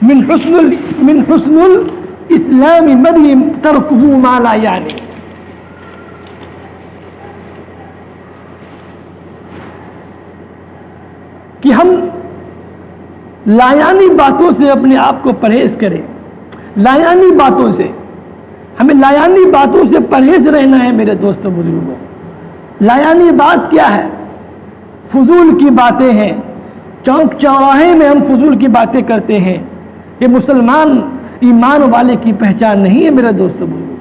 من حسن الاسلام مرء ترکہ ما لا یعنی. کہ ہم لایانی باتوں سے اپنے آپ کو پرہیز کریں. لایانی باتوں سے ہمیں لایانی باتوں سے پرہیز رہنا ہے میرے دوستوں بزرگوں. لایانی بات کیا ہے؟ فضول کی باتیں ہیں. چوک چوراہے میں ہم فضول کی باتیں کرتے ہیں. یہ مسلمان ایمان والے کی پہچان نہیں ہے میرے دوستوں بزرگوں.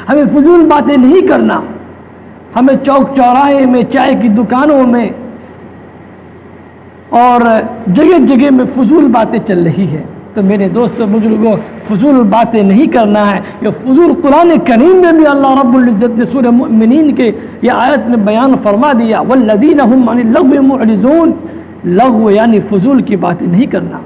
ہمیں فضول باتیں نہیں کرنا. ہمیں چوک چوراہے میں، چائے کی دکانوں میں اور جگہ جگہ میں فضول باتیں چل رہی ہے. تو میرے دوستوں بزرگوں، فضول باتیں نہیں کرنا ہے. یہ فضول قرآن کریم میں بھی اللہ رب العزت نے سورہ مؤمنین کے یہ آیت میں بیان فرما دیا، والذین هم عن اللغو معرضون. لغو یعنی فضول کی باتیں نہیں کرنا.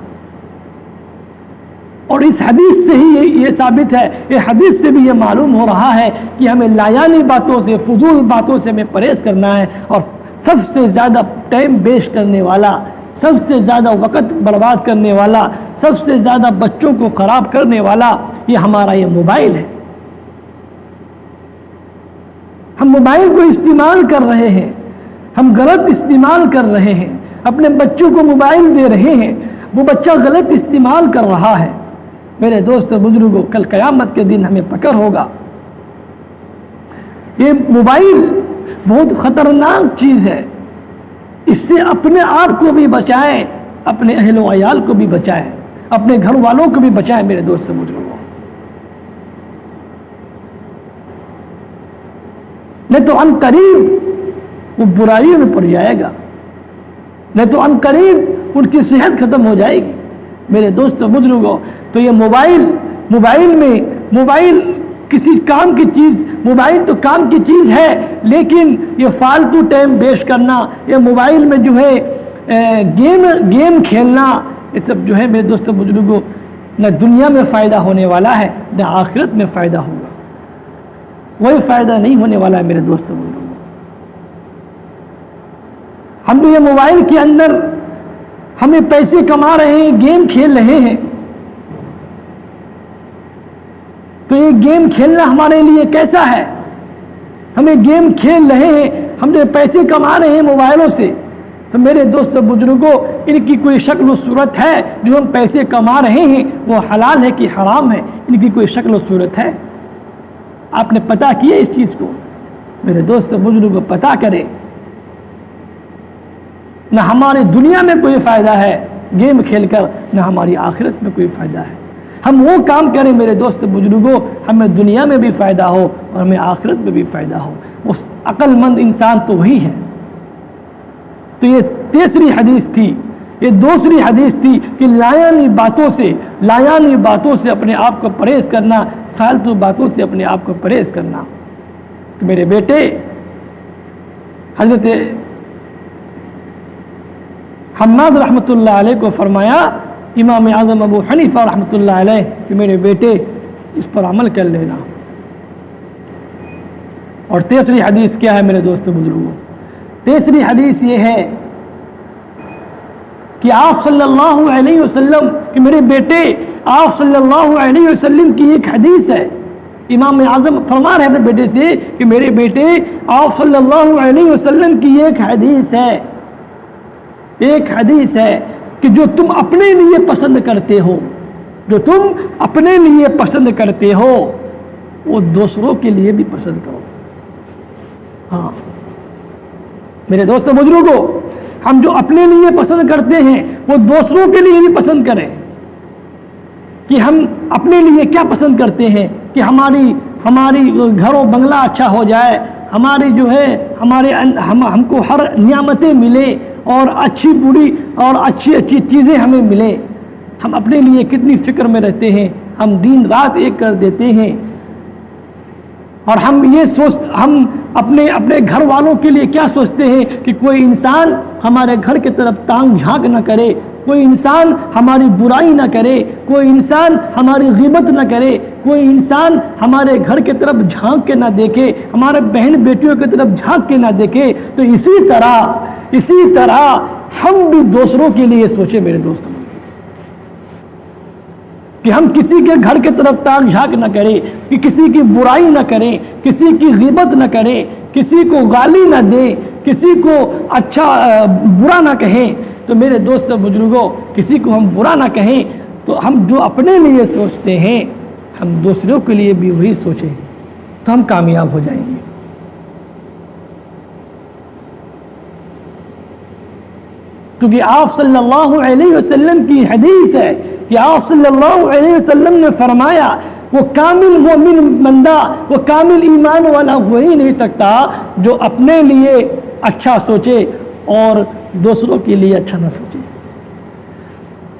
اور اس حدیث سے ہی یہ ثابت ہے، یہ حدیث سے بھی یہ معلوم ہو رہا ہے کہ ہمیں لایانی باتوں سے، فضول باتوں سے ہمیں پرہیز کرنا ہے. اور سب سے زیادہ ٹائم ویسٹ کرنے والا، سب سے زیادہ وقت برباد کرنے والا، سب سے زیادہ بچوں کو خراب کرنے والا یہ ہمارا یہ موبائل ہے. ہم موبائل کو استعمال کر رہے ہیں، ہم غلط استعمال کر رہے ہیں. اپنے بچوں کو موبائل دے رہے ہیں، وہ بچہ غلط استعمال کر رہا ہے. میرے دوست بزرگوں، کل قیامت کے دن ہمیں پکڑ ہوگا. یہ موبائل بہت خطرناک چیز ہے. اس سے اپنے آپ کو بھی بچائیں، اپنے اہل و عیال کو بھی بچائیں، اپنے گھر والوں کو بھی بچائیں میرے دوست بزرگوں. نہیں تو ان قریب وہ برائیوں میں پڑ جائے گا. نہیں تو ان قریب ان کی صحت ختم ہو جائے گی میرے دوست بزرگوں. تو یہ موبائل کسی کام کی چیز، موبائل تو کام کی چیز ہے، لیکن یہ فالتو ٹائم ویسٹ کرنا، یہ موبائل میں جو ہے گیم کھیلنا، یہ سب جو ہے میرے دوستوں بزرگوں نہ دنیا میں فائدہ ہونے والا ہے نہ آخرت میں فائدہ ہوگا. کوئی فائدہ نہیں ہونے والا ہے میرے دوستوں بزرگوں. ہم بھی یہ موبائل کے اندر ہمیں پیسے کما رہے ہیں، گیم کھیل رہے ہیں. تو یہ گیم کھیلنا ہمارے لیے کیسا ہے؟ ہمیں گیم کھیل رہے ہیں، ہم جو پیسے کما رہے ہیں موبائلوں سے. تو میرے دوست بزرگوں، ان کی کوئی شکل و صورت ہے؟ جو ہم پیسے کما رہے ہیں وہ حلال ہے کہ حرام ہے؟ ان کی کوئی شکل و صورت ہے؟ آپ نے پتہ کیا اس چیز کو؟ میرے دوست بزرگوں، پتہ کریں. نہ ہماری دنیا میں کوئی فائدہ ہے گیم کھیل کر، نہ ہماری آخرت میں کوئی فائدہ ہے. ہم وہ کام کریں میرے دوست بزرگوں ہمیں دنیا میں بھی فائدہ ہو اور ہمیں آخرت میں بھی فائدہ ہو. اس عقل مند انسان تو وہی ہے. تو یہ تیسری حدیث تھی. یہ دوسری حدیث تھی کہ لایانی باتوں سے اپنے آپ کو پرہیز کرنا، فالتو باتوں سے اپنے آپ کو پرہیز کرنا. کہ میرے بیٹے، حضرت حماد رحمۃ اللہ علیہ کو فرمایا امام اعظم ابو حنیفہ رحمۃ اللہ علیہ کہ میرے بیٹے اس پر عمل کر لینا. اور تیسری حدیث کیا ہے میرے دوستوں بزرگوں؟ تیسری حدیث یہ ہے کہ آپ صلی اللہ علیہ وسلم کہ میرے بیٹے، آپ صلی اللہ علیہ وسلم کی ایک حدیث ہے. امام اعظم فرما رہے ہیں اپنے بیٹے سے کہ میرے بیٹے، آپ صلی اللہ علیہ وسلم کی ایک حدیث ہے، ایک حدیث ہے کہ جو تم اپنے لیے پسند کرتے ہو، جو تم اپنے لیے پسند کرتے ہو وہ دوسروں کے لیے بھی پسند کرو. ہاں میرے دوستوں بزرگوں، ہم جو اپنے لیے پسند کرتے ہیں وہ دوسروں کے لیے بھی پسند کریں. کہ ہم اپنے لیے کیا پسند کرتے ہیں کہ ہماری گھر و بنگلہ اچھا ہو جائے، ہماری جو ہے ہم کو ہر نعمتیں ملے اور اچھی بری اور اچھی چیزیں ہمیں ملیں. ہم اپنے لیے کتنی فکر میں رہتے ہیں، ہم دن رات ایک کر دیتے ہیں. اور ہم اپنے گھر والوں کے لیے کیا سوچتے ہیں کہ کوئی انسان ہمارے گھر کی طرف تانگ جھانک نہ کرے، کوئی انسان ہماری برائی نہ کرے، کوئی انسان ہماری غیبت نہ کرے، کوئی انسان ہمارے گھر کی طرف جھانک کے نہ دیکھے، ہمارے بہن بیٹیوں کی طرف جھانک کے نہ دیکھے. تو اسی طرح ہم بھی دوسروں کے لیے سوچیں میرے دوستوں. کہ ہم کسی کے گھر کی طرف تاک جھانک نہ کریں، کہ کسی کی برائی نہ کریں، کسی کی غیبت نہ کریں، کسی کو گالی نہ دیں، کسی کو اچھا برا نہ کہیں۔ تو میرے دوست بزرگوں، کسی کو ہم برا نہ کہیں، تو ہم جو اپنے لیے سوچتے ہیں ہم دوسروں کے لیے بھی وہی سوچیں تو ہم کامیاب ہو جائیں گے۔ کیونکہ آپ صلی اللہ علیہ وسلم کی حدیث ہے کہ آپ صلی اللہ علیہ وسلم نے فرمایا وہ کامل مومن بندہ، وہ کامل ایمان والا ہو ہی نہیں سکتا جو اپنے لیے اچھا سوچے اور دوسروں کے لیے اچھا نہ سوچے۔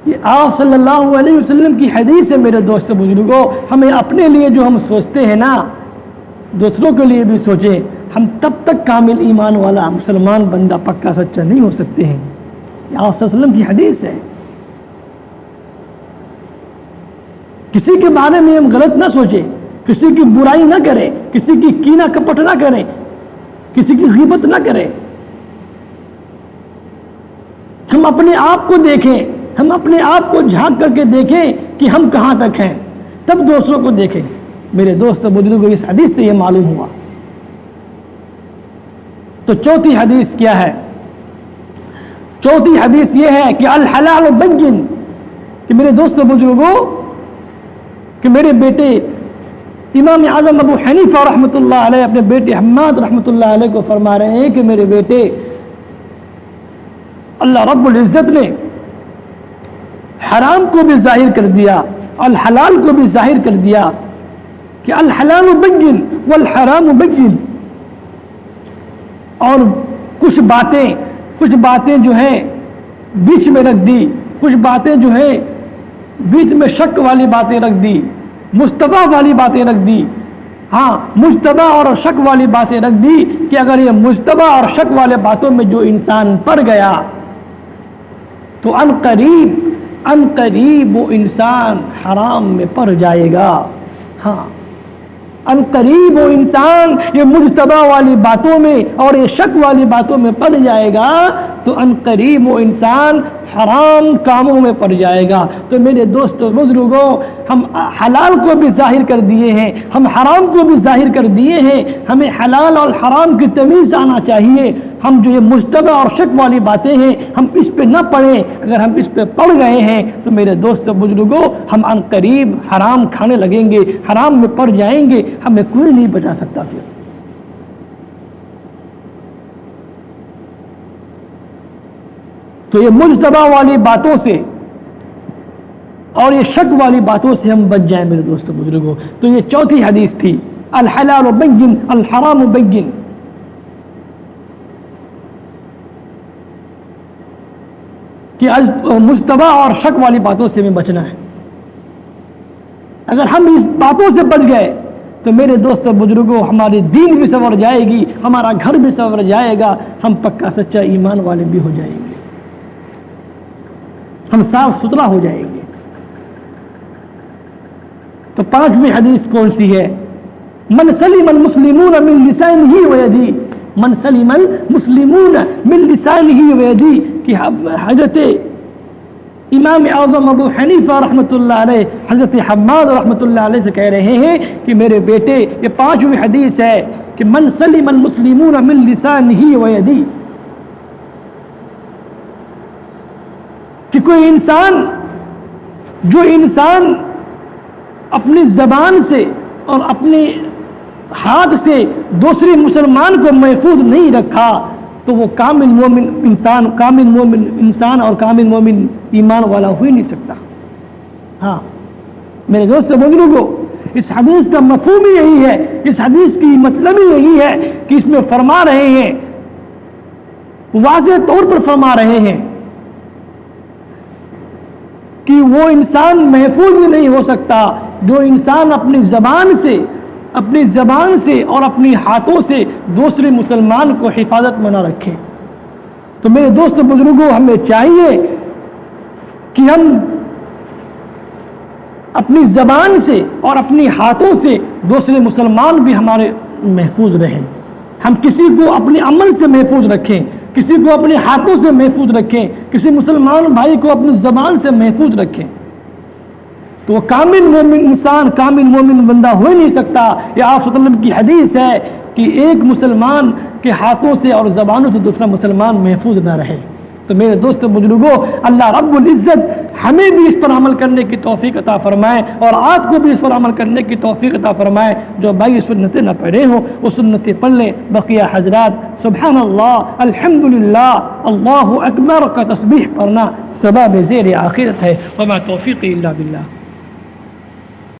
یہ آپ صلی اللہ علیہ وسلم کی حدیث ہے میرے دوست بزرگوں۔ ہمیں اپنے لیے جو ہم سوچتے ہیں نا، دوسروں کے لیے بھی سوچیں۔ ہم تب تک کامل ایمان والا مسلمان بندہ پکا سچا نہیں ہو سکتے ہیں۔ یہ آپ صلی اللہ علیہ وسلم کی حدیث ہے۔ کسی کے بارے میں ہم غلط نہ سوچیں، کسی کی برائی نہ کریں، کسی کی کینہ کپٹ نہ کریں، کسی کی غیبت نہ کریں۔ ہم اپنے آپ کو دیکھیں، ہم اپنے آپ کو جھانک کر کے دیکھیں کہ ہم کہاں تک ہیں، تب دوسروں کو دیکھیں۔ میرے دوست بزرگوں، اس حدیث سے یہ معلوم ہوا۔ تو چوتھی حدیث کیا ہے؟ چوتھی حدیث یہ ہے کہ الحلال بین، کہ میرے دوست بزرگوں، کہ میرے بیٹے امام اعظم ابو حنیفہ رحمۃ اللہ علیہ اپنے بیٹے حماد رحمۃ اللہ علیہ کو فرما رہے ہیں کہ میرے بیٹے، اللہ رب العزت نے حرام کو بھی ظاہر کر دیا، الحلال کو بھی ظاہر کر دیا کہ الحلال بین والحرام بین۔ اور کچھ باتیں جو ہیں بیچ میں رکھ دی، کچھ باتیں جو ہیں بیچ میں شک والی باتیں رکھ دی، مشتبہ والی باتیں رکھ دی۔ ہاں، مشتبہ اور شک والی باتیں رکھ دی کہ اگر یہ مشتبہ اور شک والے باتوں میں جو انسان پڑ گیا تو ان قریب وہ انسان حرام میں پڑ جائے گا۔ ہاں، ان قریب وہ انسان یہ مجتبہ والی باتوں میں اور یہ شک والی باتوں میں پڑ جائے گا تو ان قریب وہ انسان حرام کاموں میں پڑ جائے گا۔ تو میرے دوستو بزرگوں، ہم حلال کو بھی ظاہر کر دیے ہیں، ہم حرام کو بھی ظاہر کر دیے ہیں۔ ہمیں حلال اور حرام کی تمیز آنا چاہیے۔ ہم جو یہ مشتبہ اور شک والی باتیں ہیں ہم اس پہ نہ پڑیں۔ اگر ہم اس پہ پڑ گئے ہیں تو میرے دوست بزرگوں، ہم ان قریب حرام کھانے لگیں گے، حرام میں پڑ جائیں گے، ہمیں کوئی نہیں بچا سکتا پھر۔ تو یہ مجتبہ والی باتوں سے اور یہ شک والی باتوں سے ہم بچ جائیں میرے دوست بزرگوں۔ تو یہ چوتھی حدیث تھی، الحلال بین الحرام بین۔ کہ مشتبہ اور شک والی باتوں سے ہمیں بچنا ہے۔ اگر ہم اس باتوں سے بچ گئے تو میرے دوست بزرگوں، ہماری دین بھی سنور جائے گی، ہمارا گھر بھی سنور جائے گا، ہم پکا سچا ایمان والے بھی ہو جائیں گے، ہم صاف ستھرا ہو جائیں گے۔ تو پانچویں حدیث کون سی ہے؟ من سلم المسلمون من لسانه ویدی، من سلم المسلمون من لسانه ویدی، کہ حضرت امام اعظم ابو حنیفہ رحمۃ اللہ علیہ حضرت حماد رحمۃ اللہ علیہ سے کہہ رہے ہیں کہ میرے بیٹے، یہ پانچویں حدیث ہے کہ من سلم المسلمون من لسانه ویدی، کہ کوئی انسان، جو انسان اپنی زبان سے اور اپنے ہاتھ سے دوسرے مسلمان کو محفوظ نہیں رکھا تو وہ کامل مومن انسان اور کامل مومن ایمان والا ہو ہی نہیں سکتا۔ ہاں میرے دوست بزرگوں، اس حدیث کا مفہوم ہی یہی ہے، اس حدیث کی مطلب ہی یہی ہے کہ اس میں فرما رہے ہیں، واضح طور پر فرما رہے ہیں کہ وہ انسان محفوظ بھی نہیں ہو سکتا جو انسان اپنی زبان سے اور اپنی ہاتھوں سے دوسرے مسلمان کو حفاظت میں نہ رکھے۔ تو میرے دوست بزرگوں، ہمیں چاہیے کہ ہم اپنی زبان سے اور اپنی ہاتھوں سے دوسرے مسلمان بھی ہمارے محفوظ رہیں۔ ہم کسی کو اپنے عمل سے محفوظ رکھیں، کسی کو اپنے ہاتھوں سے محفوظ رکھیں، کسی مسلمان بھائی کو اپنی زبان سے محفوظ رکھیں۔ تو وہ کامل مومن انسان، کامل مومن بندہ ہو ہی نہیں سکتا۔ یہ آپ صلی اللہ علیہ وسلم کی حدیث ہے کہ ایک مسلمان کے ہاتھوں سے اور زبانوں سے دوسرا مسلمان محفوظ نہ رہے۔ تو میرے دوست بزرگوں، اللہ رب العزت ہمیں بھی اس پر عمل کرنے کی توفیق عطا فرمائے اور آپ کو بھی اس پر عمل کرنے کی توفیق عطا فرمائے۔ جو بھائی سنتیں نہ پڑھے ہوں وہ سنتیں پڑھ لیں۔ بقیہ حضرات سبحان اللہ، الحمدللہ، اللہ اکبر کا تسبیح پڑھنا ثواب زیر آخرت ہے۔ وما توفیقی الا باللہ۔